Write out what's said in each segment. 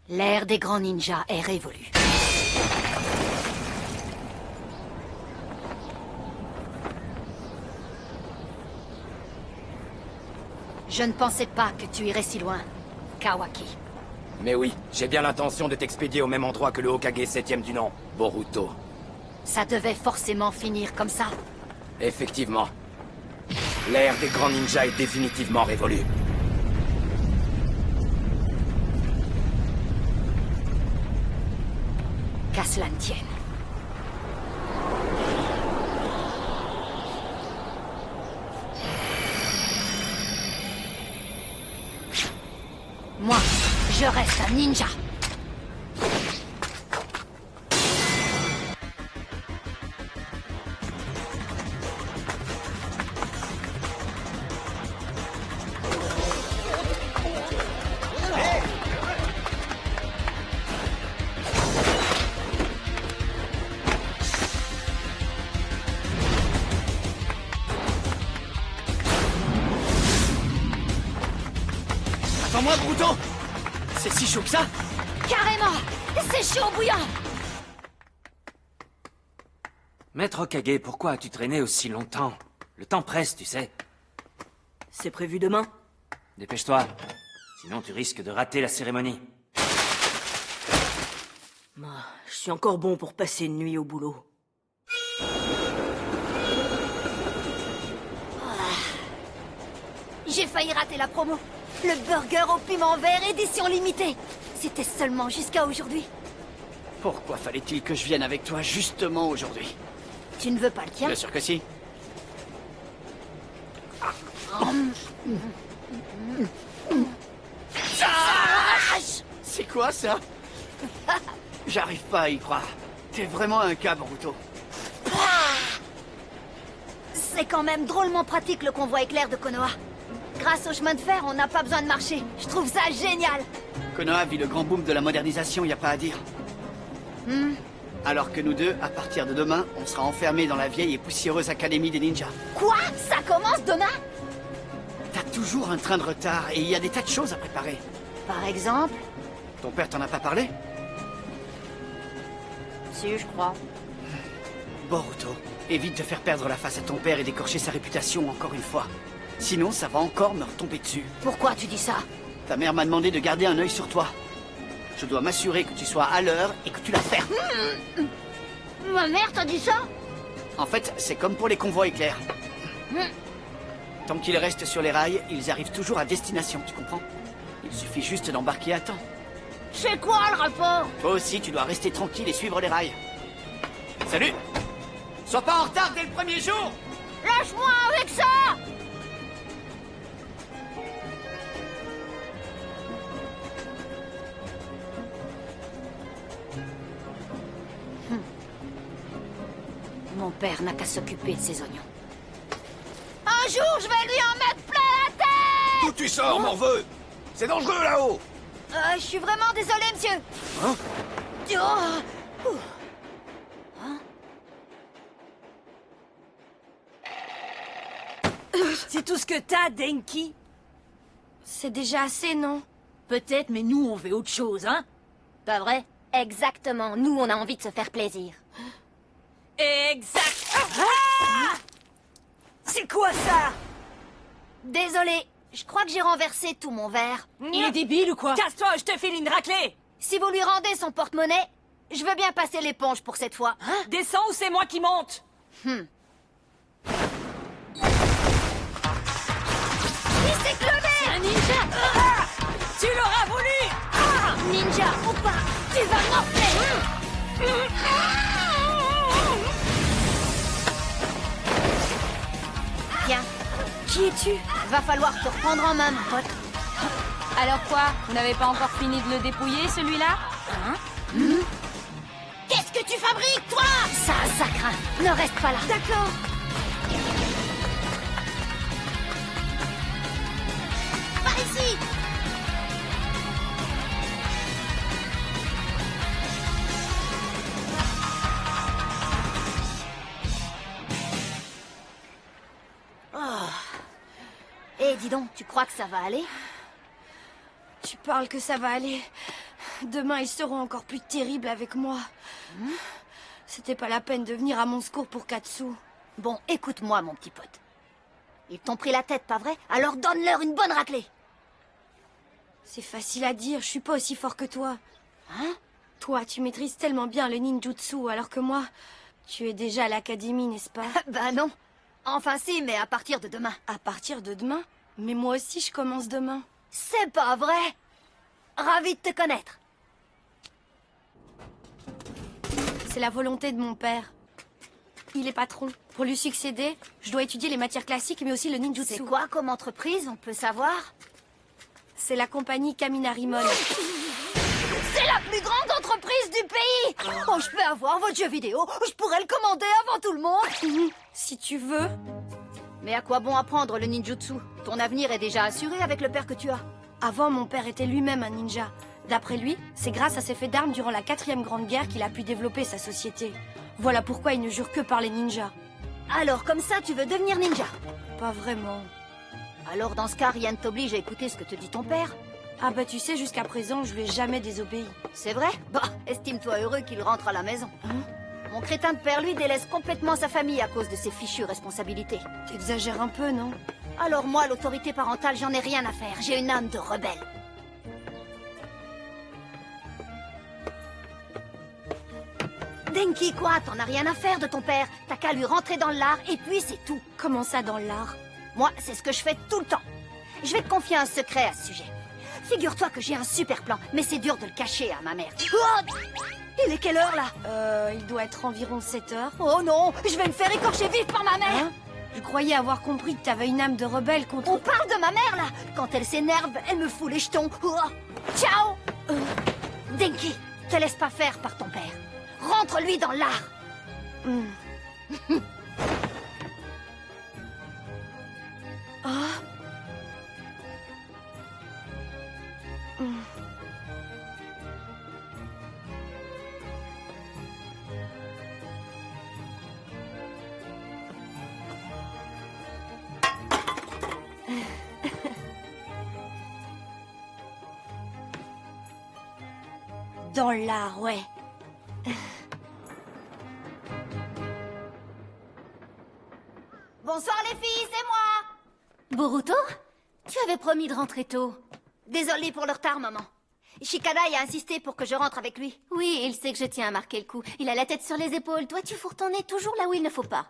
L'ère des grands ninjas est révolue. Je ne pensais pas que tu irais si loin, Kawaki. Mais oui, j'ai bien l'intention de t'expédier au même endroit que le Hokage 7e du nom, Boruto. Ça devait forcément finir comme ça. Effectivement. L'ère des grands ninjas est définitivement révolue. Qu'à cela ne tienne. Moi, je reste un ninja. Attends-moi, Boruto! C'est si chaud que ça? Carrément! C'est chaud bouillant! Maître Hokage, pourquoi as-tu traîné aussi longtemps? Le temps presse, tu sais. C'est prévu demain? Dépêche-toi, sinon tu risques de rater la cérémonie. Je suis encore bon pour passer une nuit au boulot. J'ai failli rater la promo. Le burger au piment vert, édition limitée. C'était seulement jusqu'à aujourd'hui. Pourquoi fallait-il que je vienne avec toi justement aujourd'hui? Tu ne veux pas le tien? Bien sûr que si. C'est quoi ça? J'arrive pas à y croire. T'es vraiment un cas, Boruto. C'est quand même drôlement pratique le convoi éclair de Konoha. Grâce au chemin de fer, on n'a pas besoin de marcher. Je trouve ça génial. Konoha vit le grand boom de la modernisation, y a pas à dire. Alors que nous deux, à partir de demain, on sera enfermés dans la vieille et poussiéreuse académie des ninjas. Quoi? Ça commence demain? T'as toujours un train de retard et il y a des tas de choses à préparer. Par exemple? Ton père t'en a pas parlé? Si, je crois. Boruto, évite de faire perdre la face à ton père et d'écorcher sa réputation encore une fois. Sinon, ça va encore me retomber dessus. Pourquoi tu dis ça? Ta mère m'a demandé de garder un œil sur toi. Je dois m'assurer que tu sois à l'heure et que tu la fermes. Ma mère t'a dit ça? En fait, c'est comme pour les convois éclairs. Tant qu'ils restent sur les rails, ils arrivent toujours à destination, tu comprends? Il suffit juste d'embarquer à temps. C'est quoi le rapport? Toi aussi, tu dois rester tranquille et suivre les rails. Salut! Sois pas en retard dès le premier jour! Lâche-moi avec ça! Mon père n'a qu'à s'occuper de ses oignons. Un jour, je vais lui en mettre plein la tête! D'où tu sors, morveux? C'est dangereux là-haut! Je suis vraiment désolé, monsieur. Hein? Oh. Ouh. C'est tout ce que t'as, Denki? C'est déjà assez, non? Peut-être, mais nous, on veut autre chose, hein? Pas vrai? Exactement. Nous, on a envie de se faire plaisir. Exact! Ah! C'est quoi ça? Désolé. Je crois que j'ai renversé tout mon verre. Il est débile ou quoi? Casse-toi, je te file une raclée! Si vous lui rendez son porte-monnaie, je veux bien passer l'éponge pour cette fois. Descends ou c'est moi qui monte? Il s'est cloné! Un ninja! Ah! Tu l'auras voulu! Ah! Ninja ou pas, tu vas m'enfler! Tiens, qui es-tu? Va falloir te reprendre en main, mon pote. Alors quoi? Vous n'avez pas encore fini de le dépouiller, celui-là? Qu'est-ce que tu fabriques, toi? Ça craint. Ne reste pas là. D'accord. Par ici. Eh, dis donc, tu crois que ça va aller? Tu parles que ça va aller. Demain, ils seront encore plus terribles avec moi. C'était pas la peine de venir à mon secours pour Katsu. Bon, écoute-moi, mon petit pote. Ils t'ont pris la tête, pas vrai? Alors donne-leur une bonne raclée. C'est facile à dire, je suis pas aussi fort que toi. Hein? Toi, tu maîtrises tellement bien le ninjutsu, alors que moi, tu es déjà à l'académie, n'est-ce pas? Bah non. Enfin si, mais à partir de demain. À partir de demain? Mais moi aussi, je commence demain. C'est pas vrai. Ravi de te connaître. C'est la volonté de mon père. Il est patron. Pour lui succéder, je dois étudier les matières classiques, mais aussi le ninjutsu. C'est quoi comme entreprise, on peut savoir? C'est la compagnie Kaminarimon. C'est la plus grande entreprise du pays. Oh, je peux avoir votre jeu vidéo. Je pourrais le commander avant tout le monde. Si tu veux. Mais à quoi bon apprendre le ninjutsu? Ton avenir est déjà assuré avec le père que tu as. Avant, mon père était lui-même un ninja. D'après lui, c'est grâce à ses faits d'armes durant la 4e Grande Guerre qu'il a pu développer sa société. Voilà pourquoi il ne jure que par les ninjas. Alors comme ça, tu veux devenir ninja? Pas vraiment. Alors dans ce cas, rien ne t'oblige à écouter ce que te dit ton père. Ah bah tu sais, jusqu'à présent, je lui ai jamais désobéi. C'est vrai? Bah, estime-toi heureux qu'il rentre à la maison. Mon crétin de père, lui, délaisse complètement sa famille à cause de ses fichues responsabilités. T'exagères un peu, non? Alors moi, l'autorité parentale, j'en ai rien à faire. J'ai une âme de rebelle. Denki, quoi? T'en as rien à faire de ton père. T'as qu'à lui rentrer dans l'art et puis c'est tout. Comment ça, dans l'art? Moi, c'est ce que je fais tout le temps. Je vais te confier un secret à ce sujet. Figure-toi que j'ai un super plan, mais c'est dur de le cacher à ma mère. Oh, il est quelle heure, là? Il doit être environ 7 heures. Oh non, je vais me faire écorcher vif par ma mère. Hein? Je croyais avoir compris que t'avais une âme de rebelle contre... On parle de ma mère, là. Quand elle s'énerve, elle me fout les jetons. Oh. Ciao. Denki, te laisse pas faire par ton père. Rentre-lui dans l'art. Dans l'art, ouais. Bonsoir les filles, c'est moi. Boruto? Tu avais promis de rentrer tôt. Désolée pour le retard, maman. Shikadai a insisté pour que je rentre avec lui. Oui, il sait que je tiens à marquer le coup. Il a la tête sur les épaules. Toi, tu fourres ton nez toujours là où il ne faut pas.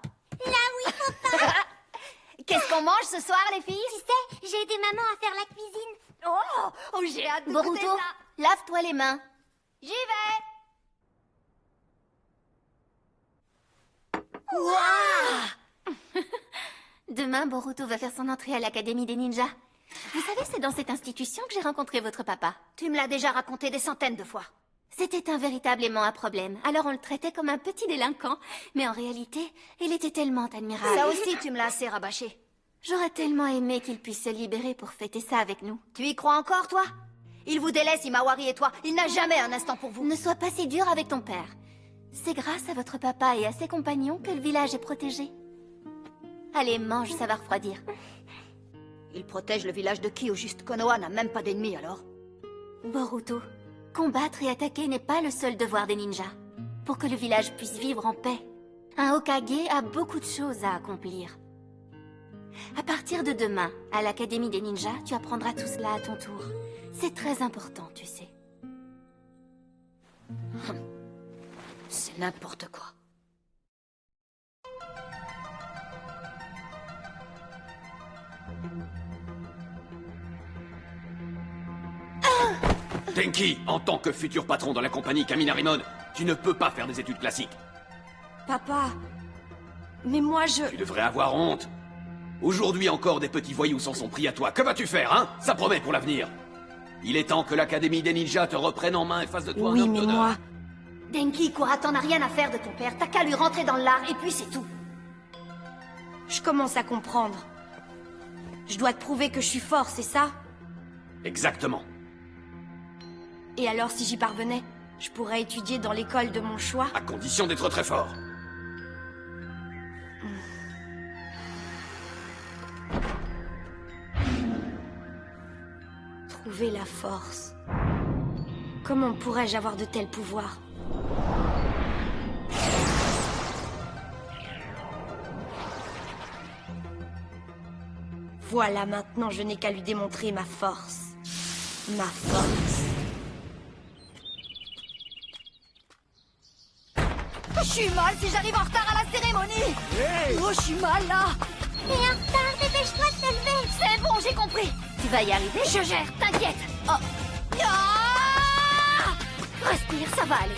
Qu'est-ce qu'on mange ce soir, les filles? Tu sais, j'ai aidé maman à faire la cuisine. Oh, j'ai hâte de goûter Boruto, ça. lave-toi les mains. J'y vais. Demain, Boruto va faire son entrée à l'Académie des Ninjas. Vous savez, c'est dans cette institution que j'ai rencontré votre papa. Tu me l'as déjà raconté des centaines de fois. C'était un véritable aimant à problème. Alors on le traitait comme un petit délinquant. Mais en réalité, il était tellement admirable. Ça aussi, tu me l'as assez rabâché. J'aurais tellement aimé qu'il puisse se libérer pour fêter ça avec nous. Tu y crois encore, toi? Il vous délaisse, Himawari et toi. Il n'a jamais un instant pour vous. Ne sois pas si dur avec ton père. C'est grâce à votre papa et à ses compagnons que le village est protégé. Allez, mange, ça va refroidir. Il protège le village de qui, au juste? Konoha n'a même pas d'ennemis, alors? Boruto, combattre et attaquer n'est pas le seul devoir des ninjas. Pour que le village puisse vivre en paix, un Hokage a beaucoup de choses à accomplir. À partir de demain, à l'Académie des Ninjas, tu apprendras tout cela à ton tour. C'est très important, tu sais. C'est n'importe quoi. Denki, en tant que futur patron de la compagnie Kaminarimon, tu ne peux pas faire des études classiques. Papa... Mais moi, Tu devrais avoir honte. Aujourd'hui encore, des petits voyous s'en sont pris à toi. Que vas-tu faire, hein? Ça promet pour l'avenir. Il est temps que l'Académie des Ninjas te reprenne en main et fasse de toi un Oui, homme mais d'honneur. moi... Denki, quoi, t'en as rien à faire de ton père. T'as qu'à lui rentrer dans l'art et puis c'est tout. Je commence à comprendre. Je dois te prouver que je suis fort, c'est ça? Exactement. Et alors, si j'y parvenais, je pourrais étudier dans l'école de mon choix? À condition d'être très fort. Trouver la force. Comment pourrais-je avoir de tels pouvoirs? Voilà, maintenant je n'ai qu'à lui démontrer ma force. Ma force. Je suis mal si j'arrive en retard à la cérémonie. Oh, je suis mal là. T'es en retard, dépêche-toi de te lever. C'est bon, j'ai compris. Tu vas y arriver, je gère, t'inquiète. Oh. Ah, respire, ça va aller.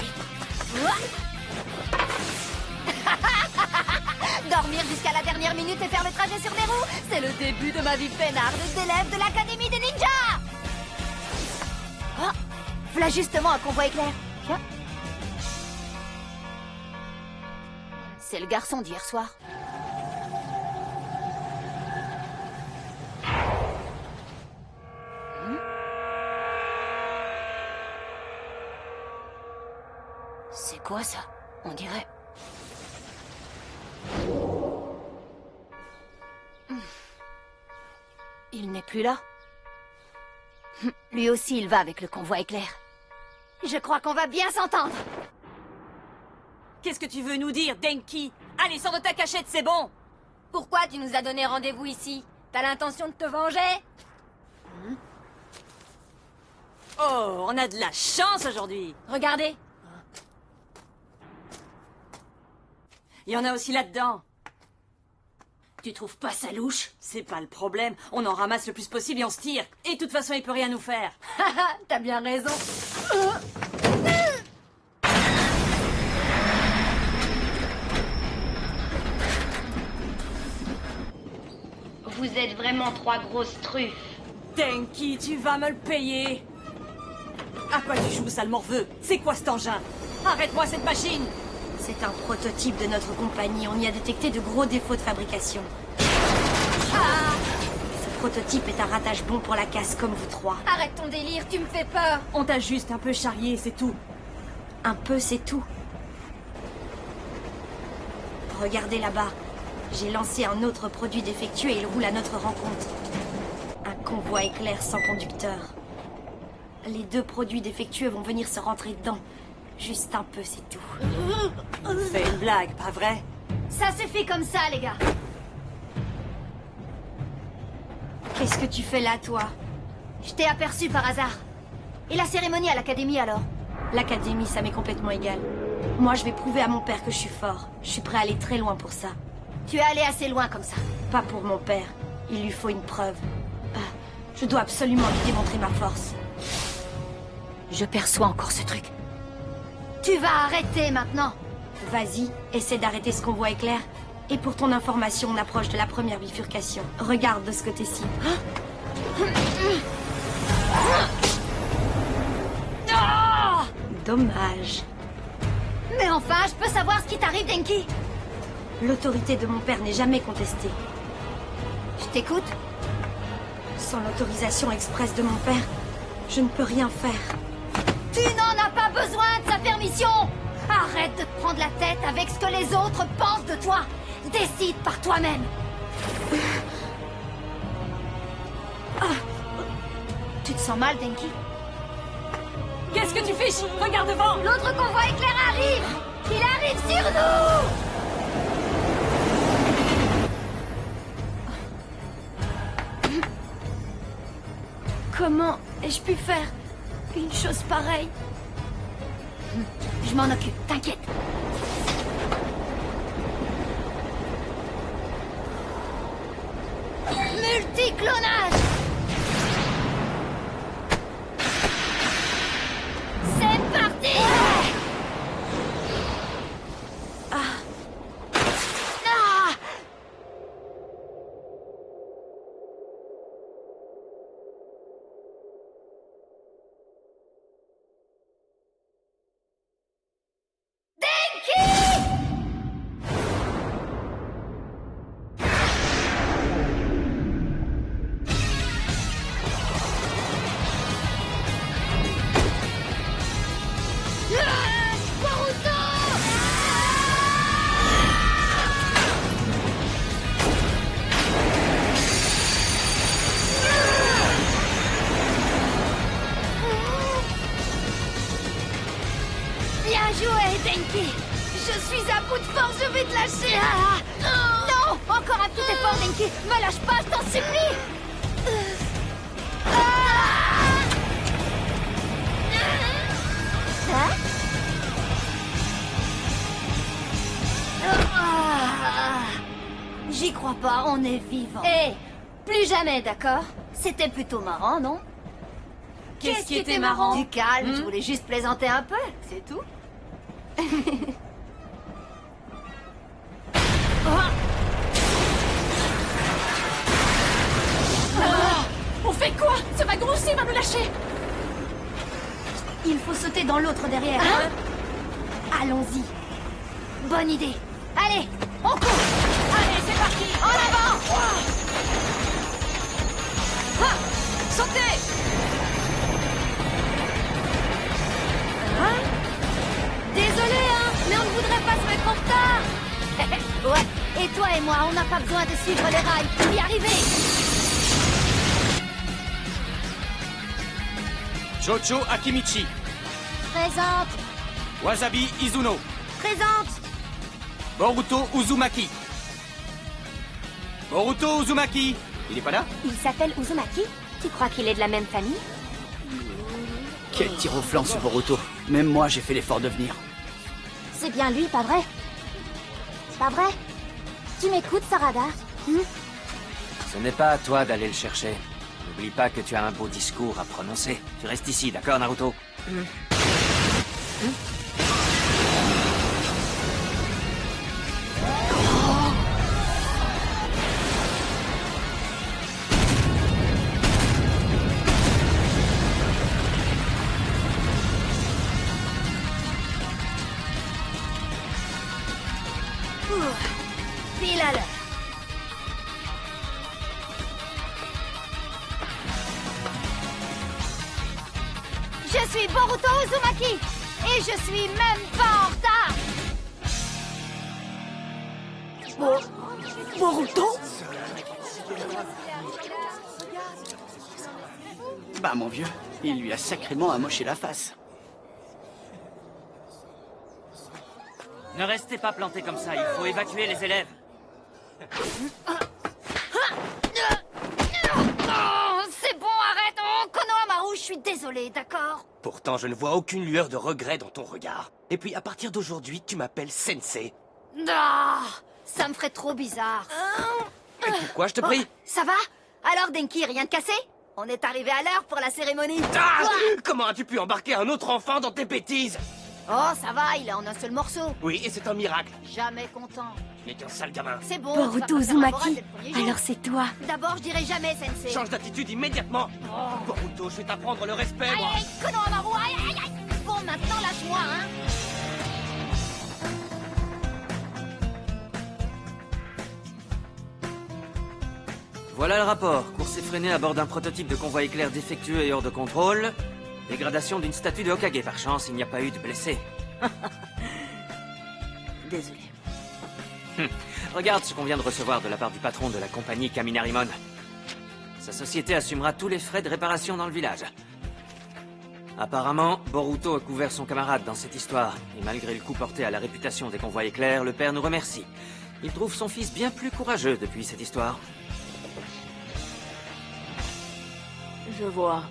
Dormir jusqu'à la dernière minute et faire le trajet sur des roues, c'est le début de ma vie peinarde d'élève de l'Académie des Ninjas. Oh, voilà justement un convoi éclair. Tiens. C'est le garçon d'hier soir. C'est quoi ça? On dirait... Il n'est plus là. Lui aussi, il va avec le convoi éclair. Je crois qu'on va bien s'entendre. Qu'est-ce que tu veux nous dire, Denki? Allez, sors de ta cachette, c'est bon. Pourquoi tu nous as donné rendez-vous ici? T'as l'intention de te venger? Oh, on a de la chance aujourd'hui. Regardez. Il y en a aussi là-dedans. Tu trouves pas ça louche? C'est pas le problème. On en ramasse le plus possible et on se tire. Et de toute façon, il peut rien nous faire. T'as bien raison. Vous êtes vraiment trois grosses truffes. Denki, tu vas me le payer. À quoi tu joues, sale morveux? C'est quoi cet engin? Arrête-moi cette machine! C'est un prototype de notre compagnie. On y a détecté de gros défauts de fabrication. Ce prototype est un rattache bon pour la casse comme vous trois. Arrête ton délire, tu me fais peur. On t'a juste un peu charrié, c'est tout. Un peu, c'est tout. Regardez là-bas. J'ai lancé un autre produit défectueux et il roule à notre rencontre. Un convoi éclair sans conducteur. Les deux produits défectueux vont venir se rentrer dedans. Juste un peu, c'est tout. Fais une blague, pas vrai? Ça suffit comme ça, les gars. Qu'est-ce que tu fais là, toi? Je t'ai aperçu par hasard. Et la cérémonie à l'académie, alors? L'académie, ça m'est complètement égal. Moi, je vais prouver à mon père que je suis fort. Je suis prêt à aller très loin pour ça. Tu es allé assez loin comme ça. Pas pour mon père. Il lui faut une preuve. Je dois absolument lui démontrer ma force. Je perçois encore ce truc. Tu vas arrêter maintenant. Vas-y, essaie d'arrêter ce convoi éclair. Et pour ton information, on approche de la première bifurcation. Regarde de ce côté-ci. Dommage. Mais enfin, je peux savoir ce qui t'arrive, Denki? L'autorité de mon père n'est jamais contestée. Je t'écoute. Sans l'autorisation expresse de mon père, je ne peux rien faire. Tu n'en as pas besoin de sa permission. Arrête de te prendre la tête avec ce que les autres pensent de toi. Décide par toi-même. Tu te sens mal, Denki? Qu'est-ce que tu fais? Regarde devant! L'autre convoi éclair arrive. Il arrive sur nous. Comment ai-je pu faire une chose pareille? Je m'en occupe, t'inquiète. Multiclonage! C'est parti! joué, Denki. Je suis à bout de force, je vais te lâcher. Non, encore un petit effort, Denki. Me lâche pas, je t'en supplie. Hein? J'y crois pas, on est vivant. Hé, plus jamais, d'accord? C'était plutôt marrant, non? Qu'est-ce qui était marrant? Du calme, je voulais juste plaisanter un peu, c'est tout. On fait quoi? Ce wagon aussi va nous lâcher. Il faut sauter dans l'autre derrière. Hein? Allons-y. Bonne idée. Allez, on court. Allez, c'est parti. En avant. Sautez. Désolé, hein, mais on ne voudrait pas se mettre en retard. Ouais, et toi et moi, on n'a pas besoin de suivre les rails pour y arriver. Jojo Akimichi. Présente, Wasabi Izuno. présente. Boruto Uzumaki. Boruto Uzumaki. Il est pas là? Il s'appelle Uzumaki? Tu crois qu'il est de la même famille? Quel tir au flanc, ce Boruto. Même moi, j'ai fait l'effort de venir. C'est bien lui, pas vrai? Pas vrai? Tu m'écoutes, Sarada? Ce n'est pas à toi d'aller le chercher. N'oublie pas que tu as un beau discours à prononcer. Tu restes ici, d'accord, Naruto? Pile à l'heure. Je suis Boruto Uzumaki et je suis même pas en retard. Boruto? Bah, mon vieux, il lui a sacrément amoché la face. Ne restez pas plantés comme ça, il faut évacuer les élèves. Oh, c'est bon, arrête. Oh, Konohamaru, je suis désolée, d'accord? Pourtant, je ne vois aucune lueur de regret dans ton regard. Et puis, à partir d'aujourd'hui, tu m'appelles Sensei. Ah, ça me ferait trop bizarre. Et pourquoi, je te prie? Ça va? Alors, Denki, rien de cassé? On est arrivé à l'heure pour la cérémonie. Ah! Quoi? Comment as-tu pu embarquer un autre enfant dans tes bêtises? Oh, ça va, il est en un seul morceau. Oui, et c'est un miracle. Jamais content. Tu n'es qu'un sale gamin. C'est bon. Boruto tu vas pas faire la morale Uzumaki. dès le premier jour. Alors c'est toi. D'abord, je dirai jamais, Sensei. Change d'attitude immédiatement. Boruto, je vais t'apprendre le respect, Aïe, moi. aïe, Konohamaru, aïe, aïe, aïe. Bon, maintenant, lâche-moi, hein. Voilà le rapport. Course effrénée à bord d'un prototype de convoi éclair défectueux et hors de contrôle. Dégradation d'une statue de Hokage. Par chance, il n'y a pas eu de blessés. Désolé. Regarde ce qu'on vient de recevoir de la part du patron de la compagnie Kaminarimon. Sa société assumera tous les frais de réparation dans le village. Apparemment, Boruto a couvert son camarade dans cette histoire. Et malgré le coup porté à la réputation des convois éclairs, le père nous remercie. Il trouve son fils bien plus courageux depuis cette histoire. Je vois.